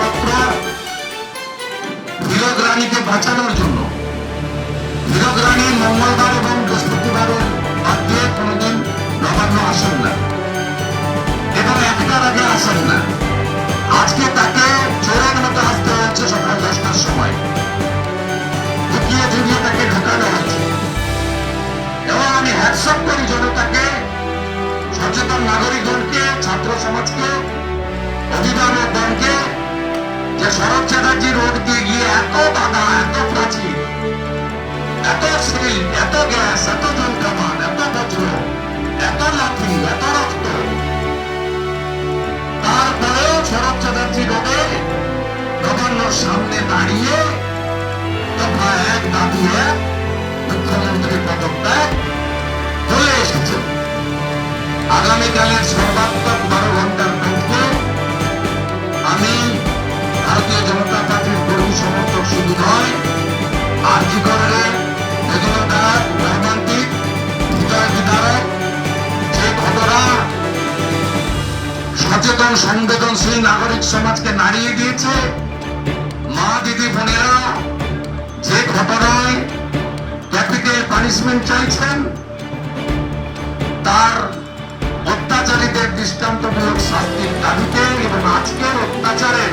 শুধুমাত্র হীরক রানীকে বাঁচানোর জন্য। হীরক রানী মঙ্গলবার এবং বৃহস্পতিবারের বাদ দিয়ে কোনোদিন নবান্ন আসেন না এবং একটার আগে আসেন না। আজকে তাকে চোরের মতো আসতে হচ্ছে সকাল 10টার সময়, ঢুকিয়ে ঝুঁকিয়ে তাকে ঢুকানো হচ্ছে। এবং আমি হ্যাটসঅ্যাপ করি জনতাকে, সচেতন নাগরিকগণকে, ছাত্র সমাজকে, অভিভাবকগণকে, যে শরৎ চ্যাটার্জি রোড দিয়ে গিয়ে এত বাধা, এত প্রাচীর, এত সিল, এত গ্যাস, এত জলকামান, এত বজ্র, এত লাঠি, এত রক্ত, তারপরেও শরৎ চ্যাটার্জি রোডে গভর্নর সামনে দাঁড়িয়ে দফা 1 দাবি 1 মুখ্যমন্ত্রী পদত্যাগ চলে এসেছেন। আগামীকালের সর্বাত্মক 12 ঘন্টার মধ্যে আমি ভারতীয় জনতা পার্টির কর্মী সমর্থক শুধু নয়, আরজি করের বেদনাটা মর্মান্তিক, হৃদয় বিদারক যে ঘটনা সচেতন সংবেদনশীল নাগরিক সমাজকে নাড়িয়ে দিয়েছে, মা দিদি বোনেরা যে ঘটনায় ক্যাপিটাল পানিশমেন্ট চাইছেন, তার অত্যাচারীদের দৃষ্টান্তমূলক শাস্তির দাবিতে এবং আজকের অত্যাচারের